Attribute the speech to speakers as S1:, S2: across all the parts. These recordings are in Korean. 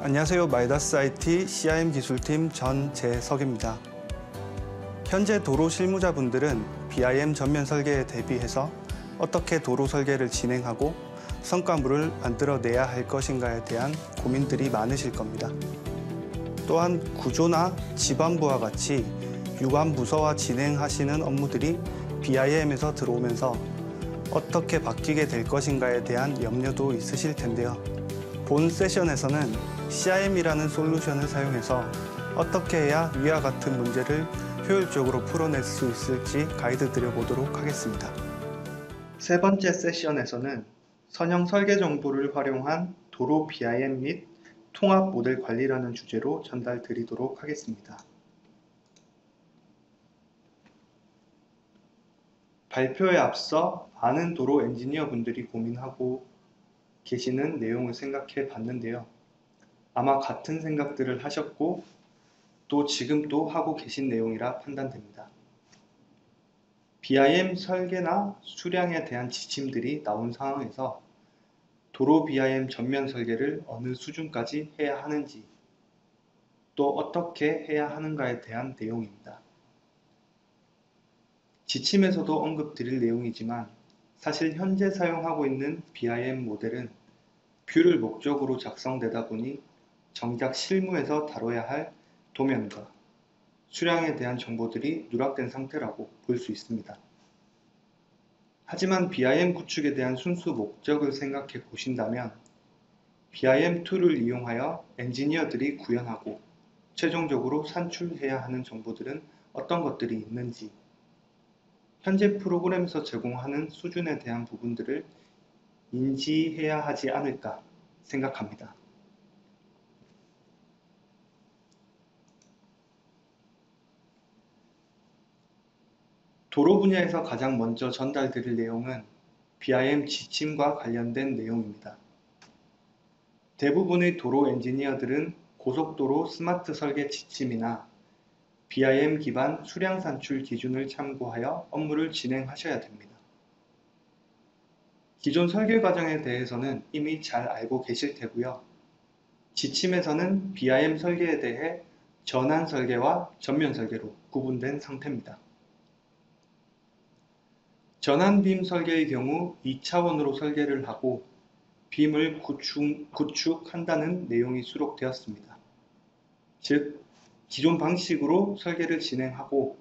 S1: 안녕하세요. 마이다스 IT CRM 기술팀 전재석입니다. 현재 도로 실무자분들은 BIM 전면 설계에 대비해서 어떻게 도로 설계를 진행하고 성과물을 만들어내야 할 것인가에 대한 고민들이 많으실 겁니다. 또한 구조나 지방부와 같이 유관 부서와 진행하시는 업무들이 BIM에서 들어오면서 어떻게 바뀌게 될 것인가에 대한 염려도 있으실 텐데요. 본 세션에서는 CRM이라는 솔루션을 사용해서 어떻게 해야 위와 같은 문제를 효율적으로 풀어낼 수 있을지 가이드 드려보도록 하겠습니다. 세 번째 세션에서는 선형 설계 정보를 활용한 도로 BIM 및 통합 모델 관리라는 주제로 전달 드리도록 하겠습니다. 발표에 앞서 많은 도로 엔지니어 분들이 고민하고 계시는 내용을 생각해 봤는데요. 아마 같은 생각들을 하셨고 또 지금 또 하고 계신 내용이라 판단됩니다. BIM 설계나 수량에 대한 지침들이 나온 상황에서 도로 BIM 전면 설계를 어느 수준까지 해야 하는지 또 어떻게 해야 하는가에 대한 내용입니다. 지침에서도 언급드릴 내용이지만 사실 현재 사용하고 있는 BIM 모델은 뷰를 목적으로 작성되다 보니 정작 실무에서 다뤄야 할 도면과 수량에 대한 정보들이 누락된 상태라고 볼 수 있습니다. 하지만 BIM 구축에 대한 순수 목적을 생각해 보신다면 BIM 툴을 이용하여 엔지니어들이 구현하고 최종적으로 산출해야 하는 정보들은 어떤 것들이 있는지 현재 프로그램에서 제공하는 수준에 대한 부분들을 인지해야 하지 않을까 생각합니다. 도로 분야에서 가장 먼저 전달드릴 내용은 BIM 지침과 관련된 내용입니다. 대부분의 도로 엔지니어들은 고속도로 스마트 설계 지침이나 BIM 기반 수량 산출 기준을 참고하여 업무를 진행하셔야 됩니다. 기존 설계 과정에 대해서는 이미 잘 알고 계실 테고요. 지침에서는 BIM 설계에 대해 전환 설계와 전면 설계로 구분된 상태입니다. 전환 빔 설계의 경우 2차원으로 설계를 하고 빔을 구축한다는 내용이 수록되었습니다. 즉, 기존 방식으로 설계를 진행하고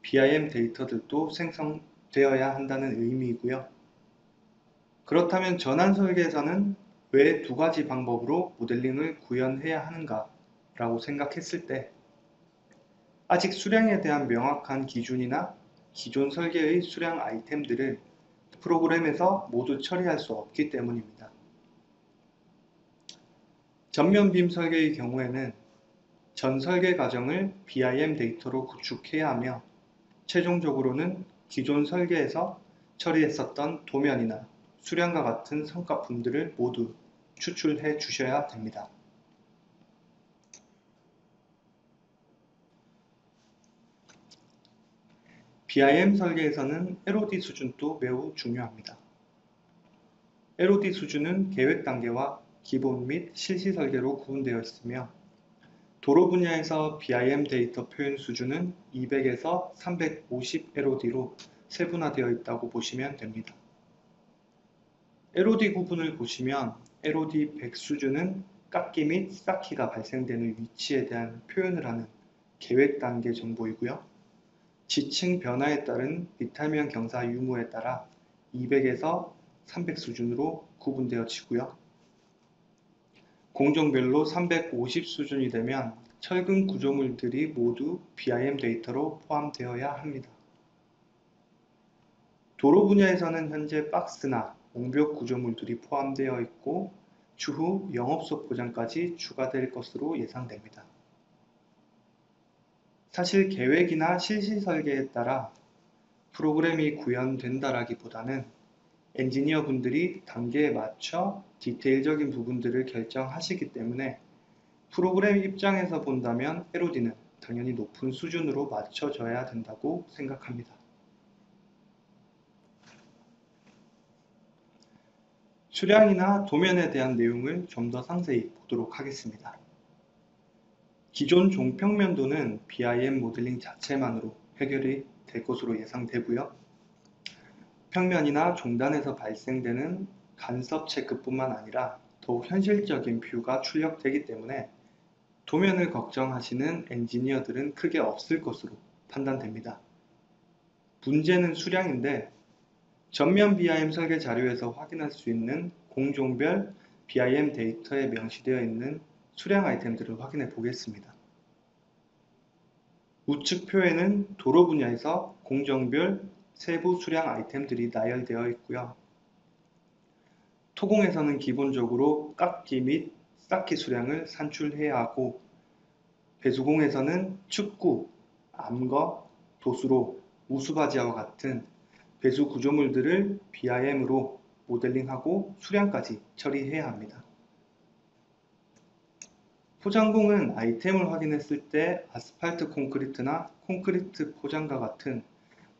S1: BIM 데이터들도 생성되어야 한다는 의미이고요. 그렇다면 전환 설계에서는 왜 두 가지 방법으로 모델링을 구현해야 하는가 라고 생각했을 때 아직 수량에 대한 명확한 기준이나 기존 설계의 수량 아이템들을 프로그램에서 모두 처리할 수 없기 때문입니다. 전면 빔 설계의 경우에는 전 설계 과정을 BIM 데이터로 구축해야 하며 최종적으로는 기존 설계에서 처리했었던 도면이나 수량과 같은 성과품들을 모두 추출해 주셔야 됩니다. BIM 설계에서는 LOD 수준도 매우 중요합니다. LOD 수준은 계획 단계와 기본 및 실시 설계로 구분되어 있으며 도로 분야에서 BIM 데이터 표현 수준은 200에서 350 LOD로 세분화되어 있다고 보시면 됩니다. LOD 구분을 보시면 LOD 100 수준은 깎기 및 쌓기가 발생되는 위치에 대한 표현을 하는 계획 단계 정보이고요. 지층 변화에 따른 비탈면 경사 유무에 따라 200에서 300 수준으로 구분되어지고요. 공정별로 350 수준이 되면 철근 구조물들이 모두 BIM 데이터로 포함되어야 합니다. 도로 분야에서는 현재 박스나 옹벽 구조물들이 포함되어 있고 추후 영업소 포장까지 추가될 것으로 예상됩니다. 사실 계획이나 실시 설계에 따라 프로그램이 구현된다라기보다는 엔지니어 분들이 단계에 맞춰 디테일적인 부분들을 결정하시기 때문에 프로그램 입장에서 본다면 LOD는 당연히 높은 수준으로 맞춰져야 된다고 생각합니다. 수량이나 도면에 대한 내용을 좀 더 상세히 보도록 하겠습니다. 기존 종평면도는 BIM 모델링 자체만으로 해결이 될 것으로 예상되고요. 평면이나 종단에서 발생되는 간섭 체크뿐만 아니라 더욱 현실적인 뷰가 출력되기 때문에 도면을 걱정하시는 엔지니어들은 크게 없을 것으로 판단됩니다. 문제는 수량인데 전면 BIM 설계 자료에서 확인할 수 있는 공종별 BIM 데이터에 명시되어 있는 수량 아이템들을 확인해 보겠습니다. 우측 표에는 도로 분야에서 공정별 세부 수량 아이템들이 나열되어 있고요. 토공에서는 기본적으로 깎기 및 쌓기 수량을 산출해야 하고, 배수공에서는 축구, 암거, 도수로, 우수바지와 같은 배수 구조물들을 BIM으로 모델링하고 수량까지 처리해야 합니다. 포장공은 아이템을 확인했을 때 아스팔트 콘크리트나 콘크리트 포장과 같은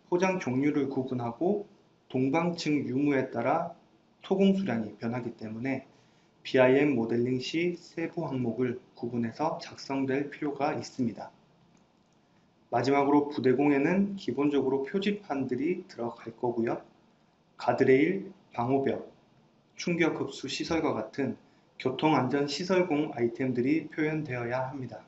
S1: 포장 종류를 구분하고 동방층 유무에 따라 토공 수량이 변하기 때문에 BIM 모델링 시 세부 항목을 구분해서 작성될 필요가 있습니다. 마지막으로 부대공에는 기본적으로 표지판들이 들어갈 거고요. 가드레일, 방호벽, 충격흡수 시설과 같은 교통안전시설공 아이템들이 표현되어야 합니다.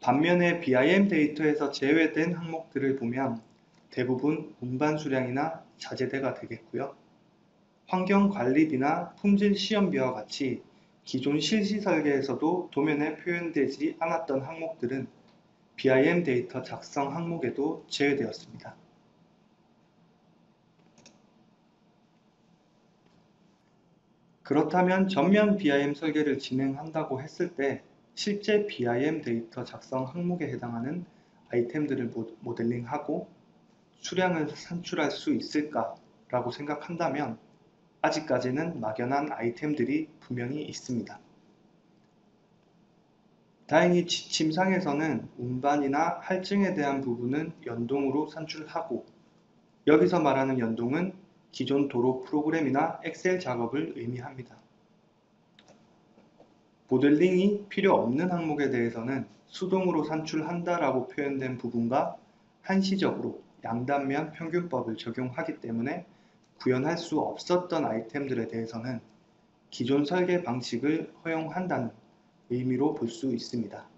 S1: 반면에 BIM 데이터에서 제외된 항목들을 보면 대부분 운반 수량이나 자재대가 되겠고요. 환경관리비나 품질시험비와 같이 기존 실시 설계에서도 도면에 표현되지 않았던 항목들은 BIM 데이터 작성 항목에도 제외되었습니다. 그렇다면 전면 BIM 설계를 진행한다고 했을 때 실제 BIM 데이터 작성 항목에 해당하는 아이템들을 모델링하고 수량을 산출할 수 있을까라고 생각한다면 아직까지는 막연한 아이템들이 분명히 있습니다. 다행히 지침상에서는 운반이나 할증에 대한 부분은 연동으로 산출하고, 여기서 말하는 연동은 기존 도로 프로그램이나 엑셀 작업을 의미합니다. 모델링이 필요 없는 항목에 대해서는 수동으로 산출한다라고 표현된 부분과 한시적으로 양단면 평균법을 적용하기 때문에 구현할 수 없었던 아이템들에 대해서는 기존 설계 방식을 허용한다는 의미로 볼 수 있습니다.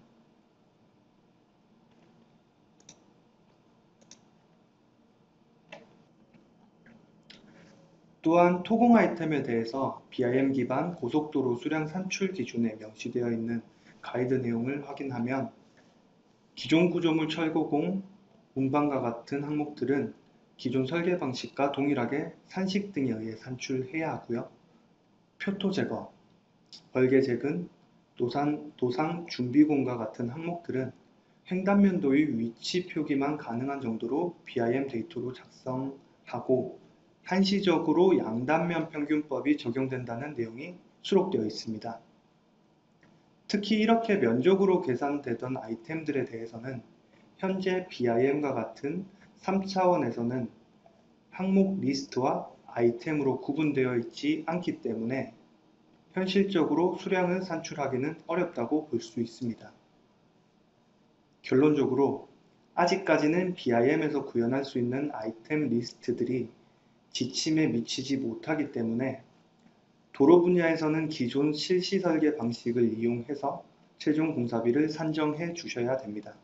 S1: 또한 토공 아이템에 대해서 BIM 기반 고속도로 수량 산출 기준에 명시되어 있는 가이드 내용을 확인하면 기존 구조물 철거공, 운반과 같은 항목들은 기존 설계 방식과 동일하게 산식 등에 의해 산출해야 하고요. 표토 제거, 벌개 제근, 도상 준비공과 같은 항목들은 횡단면도의 위치 표기만 가능한 정도로 BIM 데이터로 작성하고 한시적으로 양단면 평균법이 적용된다는 내용이 수록되어 있습니다. 특히 이렇게 면적으로 계산되던 아이템들에 대해서는 현재 BIM과 같은 3차원에서는 항목 리스트와 아이템으로 구분되어 있지 않기 때문에 현실적으로 수량을 산출하기는 어렵다고 볼 수 있습니다. 결론적으로 아직까지는 BIM에서 구현할 수 있는 아이템 리스트들이 지침에 미치지 못하기 때문에 도로 분야에서는 기존 실시 설계 방식을 이용해서 최종 공사비를 산정해 주셔야 됩니다.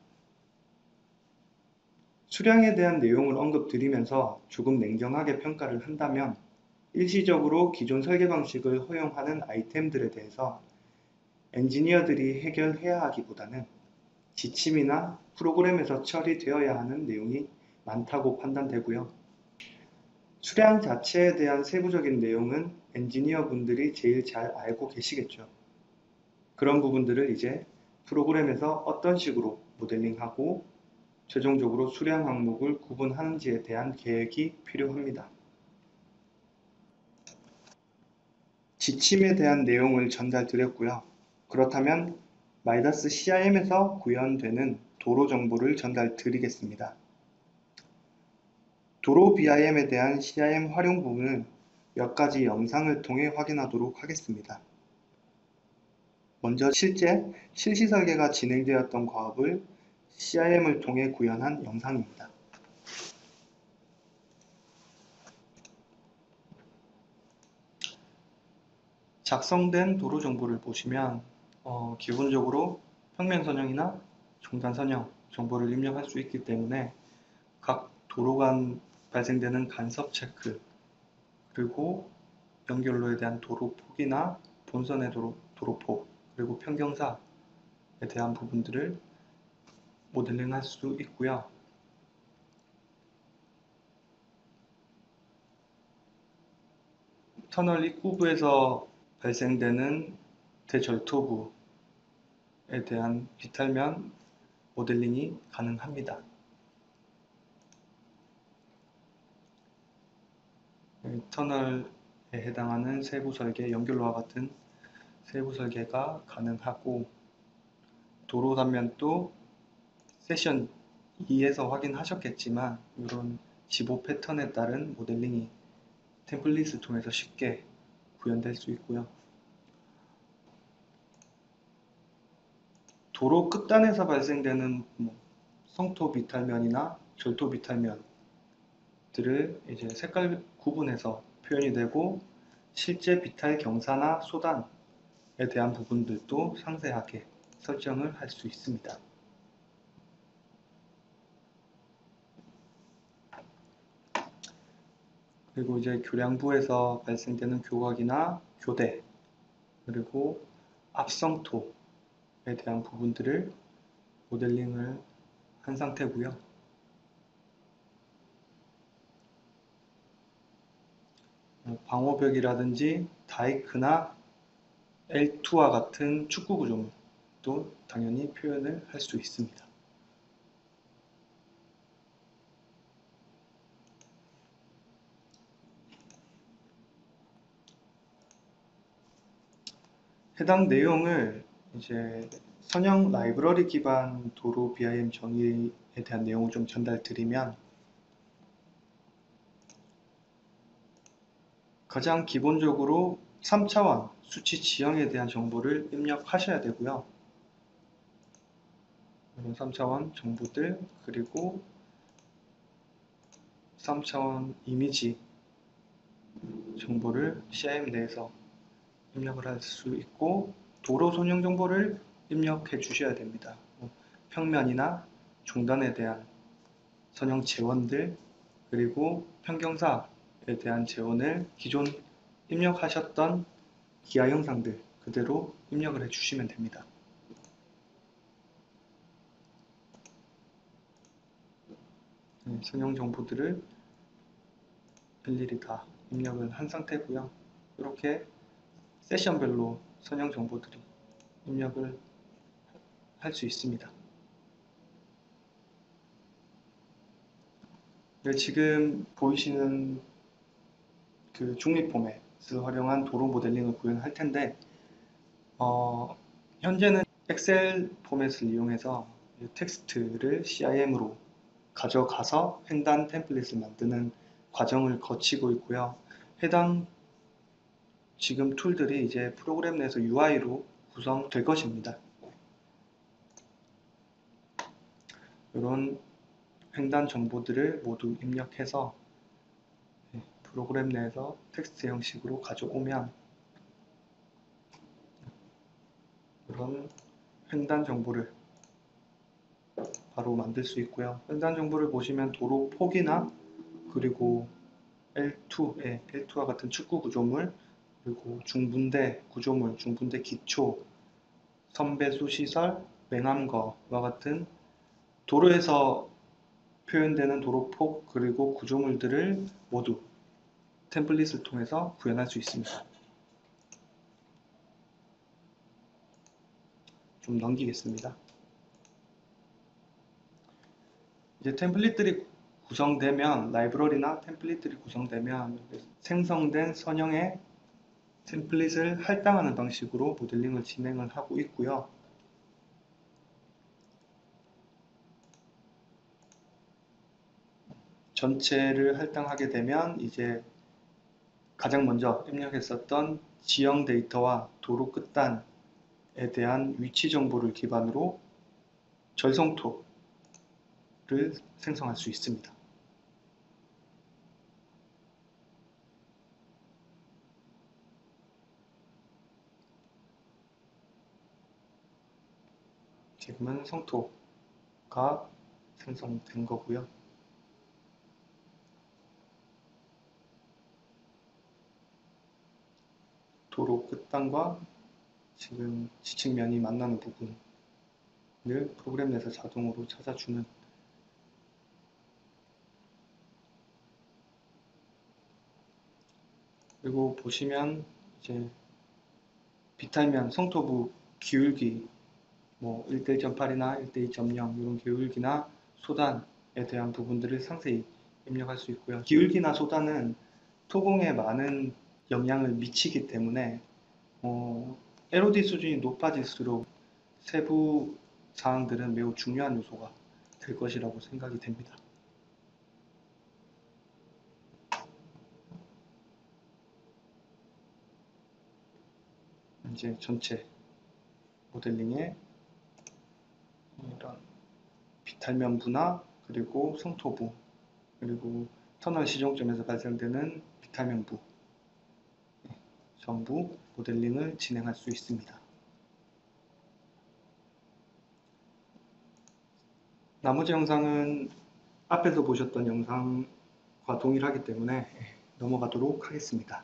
S1: 수량에 대한 내용을 언급드리면서 조금 냉정하게 평가를 한다면 일시적으로 기존 설계 방식을 허용하는 아이템들에 대해서 엔지니어들이 해결해야 하기보다는 지침이나 프로그램에서 처리되어야 하는 내용이 많다고 판단되고요. 수량 자체에 대한 세부적인 내용은 엔지니어 분들이 제일 잘 알고 계시겠죠. 그런 부분들을 이제 프로그램에서 어떤 식으로 모델링하고 최종적으로 수량 항목을 구분하는지에 대한 계획이 필요합니다. 지침에 대한 내용을 전달드렸고요. 그렇다면 마이다스 CIM에서 구현되는 도로 정보를 전달드리겠습니다. 도로 BIM에 대한 CIM 활용 부분을 몇 가지 영상을 통해 확인하도록 하겠습니다. 먼저 실제 실시 설계가 진행되었던 과업을 CIM을 통해 구현한 영상입니다. 작성된 도로 정보를 보시면 기본적으로 평면 선형이나 중단 선형 정보를 입력할 수 있기 때문에 각 도로 간 발생되는 간섭 체크, 그리고 연결로에 대한 도로폭이나 본선의 도로폭, 그리고 평경사에 대한 부분들을 모델링할 수 있고요. 터널 입구부에서 발생되는 대절토부에 대한 비탈면 모델링이 가능합니다. 터널에 해당하는 세부 설계, 연결로와 같은 세부 설계가 가능하고, 도로 단면도 세션 2에서 확인하셨겠지만 이런 15 패턴에 따른 모델링이 템플릿을 통해서 쉽게 구현될 수 있고요. 도로 끝단에서 발생되는 성토 비탈면이나 절토 비탈면들을 이제 색깔 구분해서 표현이 되고, 실제 비탈 경사나 소단에 대한 부분들도 상세하게 설정을 할 수 있습니다. 그리고 이제 교량부에서 발생되는 교각이나 교대, 그리고 앞성토에 대한 부분들을 모델링을 한 상태고요. 방호벽이라든지 다이크나 L2와 같은 축구 구조물도 당연히 표현을 할 수 있습니다. 해당 내용을 이제 선형 라이브러리 기반 도로 BIM 정의에 대한 내용을 좀 전달드리면, 가장 기본적으로 3차원 수치 지형에 대한 정보를 입력하셔야 되고요. 이런 3차원 정보들, 그리고 3차원 이미지 정보를 CIM 내에서 입력을 할 수 있고, 도로 선형 정보를 입력해 주셔야 됩니다. 평면이나 중단에 대한 선형 재원들, 그리고 평경사에 대한 재원을 기존 입력하셨던 기하 영상들 그대로 입력을 해 주시면 됩니다. 선형 정보들을 일일이 다 입력을 한 상태고요. 이렇게 세션별로 선형 정보들이 입력을 할 수 있습니다. 지금 보이시는 그 중립 포맷을 활용한 도로 모델링을 구현할 텐데, 현재는 엑셀 포맷을 이용해서 텍스트를 CIM으로 가져가서 횡단 템플릿을 만드는 과정을 거치고 있고요. 해당 지금 툴들이 이제 프로그램 내에서 UI로 구성될 것입니다. 이런 횡단 정보들을 모두 입력해서 프로그램 내에서 텍스트 형식으로 가져오면 이런 횡단 정보를 바로 만들 수 있고요. 횡단 정보를 보시면 도로 폭이나, 그리고 L2와 같은 축구 구조물, 그리고 중분대 구조물, 중분대 기초, 선배수 시설, 맹암거와 같은 도로에서 표현되는 도로폭, 그리고 구조물들을 모두 템플릿을 통해서 구현할 수 있습니다. 좀 넘기겠습니다. 이제 템플릿들이 구성되면, 라이브러리나 템플릿들이 구성되면 생성된 선형의 템플릿을 할당하는 방식으로 모델링을 진행을 하고 있고요. 전체를 할당하게 되면 이제 가장 먼저 입력했었던 지형 데이터와 도로 끝단에 대한 위치 정보를 기반으로 절성토를 생성할 수 있습니다. 지금은 성토가 생성된 거고요. 도로 끝단과 지금 지층면이 만나는 부분을 프로그램 내에서 자동으로 찾아주는, 그리고 보시면 이제 비탈면 성토부 기울기 1:1.8이나 1:2.0 이런 기울기나 소단에 대한 부분들을 상세히 입력할 수 있고요. 기울기나 소단은 토공에 많은 영향을 미치기 때문에 LOD 수준이 높아질수록 세부 사항들은 매우 중요한 요소가 될 것이라고 생각이 됩니다. 이제 전체 모델링에 이런 비탈면부나 그리고 성토부 그리고 터널 시종점에서 발생되는 비탈면부 전부 모델링을 진행할 수 있습니다. 나머지 영상은 앞에서 보셨던 영상과 동일하기 때문에 넘어가도록 하겠습니다.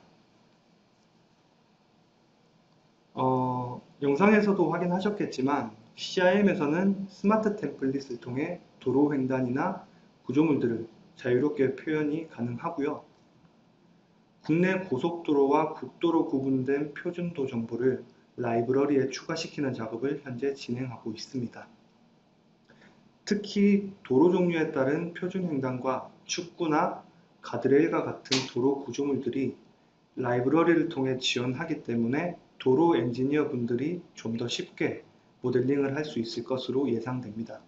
S1: 영상에서도 확인하셨겠지만 CIM에서는 스마트 템플릿을 통해 도로 횡단이나 구조물들을 자유롭게 표현이 가능하고요. 국내 고속도로와 국도로 구분된 표준도 정보를 라이브러리에 추가시키는 작업을 현재 진행하고 있습니다. 특히 도로 종류에 따른 표준 횡단과 축구나 가드레일과 같은 도로 구조물들이 라이브러리를 통해 지원하기 때문에 도로 엔지니어 분들이 좀 더 쉽게 모델링을 할 수 있을 것으로 예상됩니다.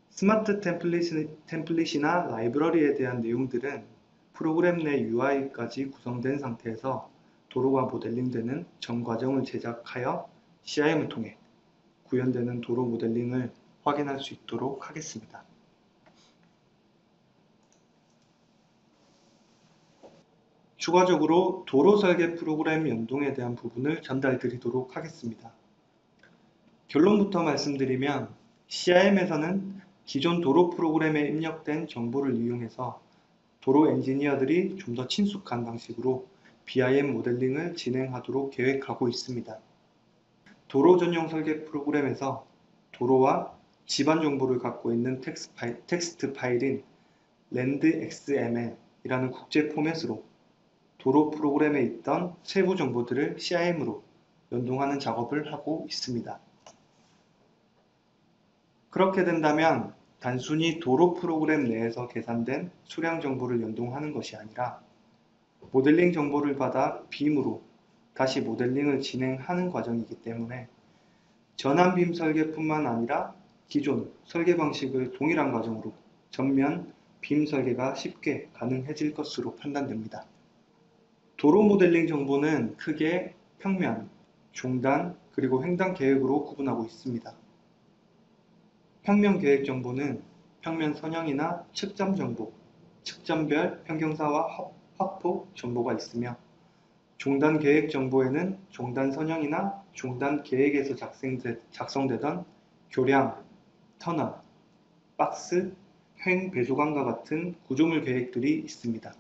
S1: 스마트 템플릿이나 라이브러리에 대한 내용들은 프로그램 내 UI까지 구성된 상태에서 도로가 모델링되는 전 과정을 제작하여 CIM을 통해 구현되는 도로 모델링을 확인할 수 있도록 하겠습니다. 추가적으로 도로 설계 프로그램 연동에 대한 부분을 전달 드리도록 하겠습니다. 결론부터 말씀드리면 CIM에서는 기존 도로 프로그램에 입력된 정보를 이용해서 도로 엔지니어들이 좀 더 친숙한 방식으로 BIM 모델링을 진행하도록 계획하고 있습니다. 도로 전용 설계 프로그램에서 도로와 지반 정보를 갖고 있는 텍스트 파일인 landXML이라는 국제 포맷으로 도로 프로그램에 있던 세부 정보들을 CIM으로 연동하는 작업을 하고 있습니다. 그렇게 된다면 단순히 도로 프로그램 내에서 계산된 수량 정보를 연동하는 것이 아니라 모델링 정보를 받아 빔으로 다시 모델링을 진행하는 과정이기 때문에 전환 빔 설계뿐만 아니라 기존 설계 방식을 동일한 과정으로 전면 빔 설계가 쉽게 가능해질 것으로 판단됩니다. 도로 모델링 정보는 크게 평면, 종단, 그리고 횡단 계획으로 구분하고 있습니다. 평면 계획 정보는 평면 선형이나 측점 정보, 측점별 평경사와 확폭 정보가 있으며 종단 계획 정보에는 종단 선형이나 종단 계획에서 작성되던 교량, 터널, 박스, 횡 배수관과 같은 구조물 계획들이 있습니다.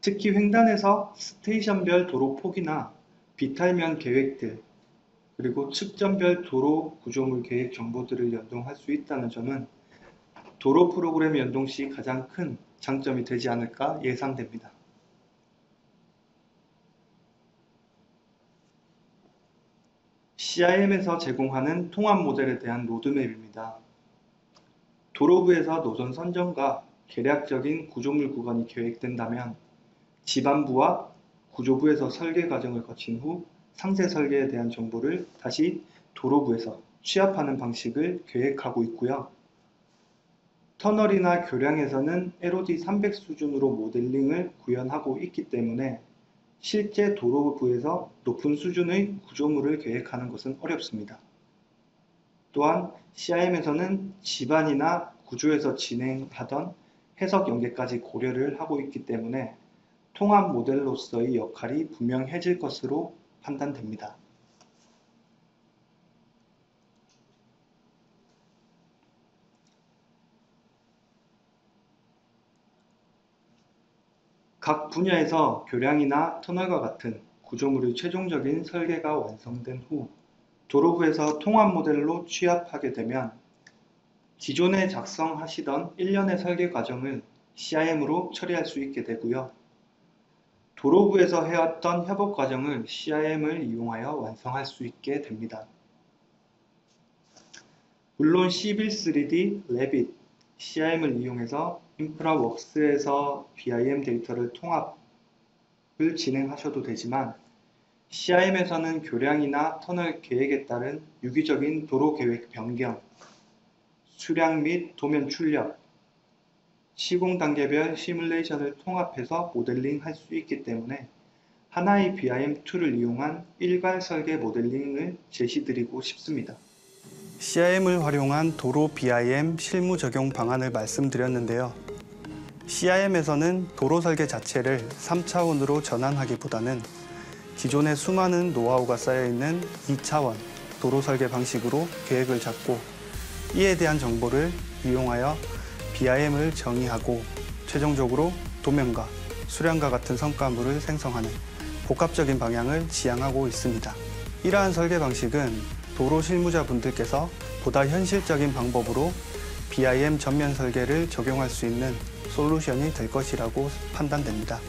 S1: 특히 횡단에서 스테이션별 도로 폭이나 비탈면 계획들, 그리고 측점별 도로 구조물 계획 정보들을 연동할 수 있다는 점은 도로 프로그램 연동 시 가장 큰 장점이 되지 않을까 예상됩니다. CIM에서 제공하는 통합 모델에 대한 로드맵입니다. 도로부에서 노선 선정과 계략적인 구조물 구간이 계획된다면 지반부와 구조부에서 설계 과정을 거친 후 상세 설계에 대한 정보를 다시 도로부에서 취합하는 방식을 계획하고 있고요. 터널이나 교량에서는 LOD 300 수준으로 모델링을 구현하고 있기 때문에 실제 도로부에서 높은 수준의 구조물을 계획하는 것은 어렵습니다. 또한 CIM에서는 집안이나 구조에서 진행하던 해석 연계까지 고려를 하고 있기 때문에 통합 모델로서의 역할이 분명해질 것으로 판단됩니다. 각 분야에서 교량이나 터널과 같은 구조물의 최종적인 설계가 완성된 후 도로부에서 통합 모델로 취합하게 되면 기존에 작성하시던 1년의 설계 과정을 CIM으로 처리할 수 있게 되고요. 도로부에서 해왔던 협업 과정을 CIM을 이용하여 완성할 수 있게 됩니다. 물론 시빌 3D, 레빗, CIM을 이용해서 인프라웍스에서 BIM 데이터를 통합을 진행하셔도 되지만 CIM에서는 교량이나 터널 계획에 따른 유기적인 도로 계획 변경, 수량 및 도면 출력, 시공 단계별 시뮬레이션을 통합해서 모델링할 수 있기 때문에 하나의 BIM 툴을 이용한 일괄 설계 모델링을 제시드리고 싶습니다. CIM을 활용한 도로 BIM 실무 적용 방안을 말씀드렸는데요. CIM에서는 도로 설계 자체를 3차원으로 전환하기보다는 기존의 수많은 노하우가 쌓여있는 2차원 도로 설계 방식으로 계획을 잡고 이에 대한 정보를 이용하여 BIM을 정의하고 최종적으로 도면과 수량과 같은 성과물을 생성하는 복합적인 방향을 지향하고 있습니다. 이러한 설계 방식은 도로 실무자분들께서 보다 현실적인 방법으로 BIM 전면 설계를 적용할 수 있는 솔루션이 될 것이라고 판단됩니다.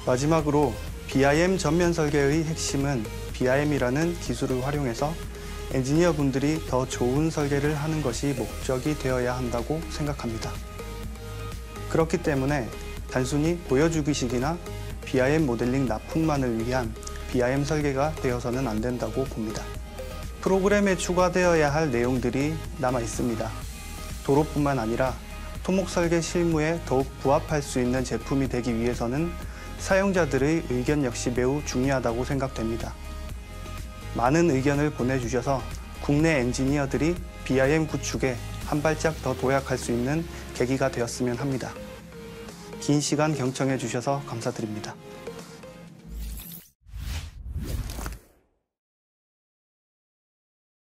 S1: 마지막으로 BIM 전면 설계의 핵심은 BIM이라는 기술을 활용해서 엔지니어 분들이 더 좋은 설계를 하는 것이 목적이 되어야 한다고 생각합니다. 그렇기 때문에 단순히 보여주기식이나 BIM 모델링 납품만을 위한 BIM 설계가 되어서는 안 된다고 봅니다. 프로그램에 추가되어야 할 내용들이 남아 있습니다. 도로뿐만 아니라 토목 설계 실무에 더욱 부합할 수 있는 제품이 되기 위해서는 사용자들의 의견 역시 매우 중요하다고 생각됩니다. 많은 의견을 보내주셔서 국내 엔지니어들이 BIM 구축에 한 발짝 더 도약할 수 있는 계기가 되었으면 합니다. 긴 시간 경청해 주셔서 감사드립니다.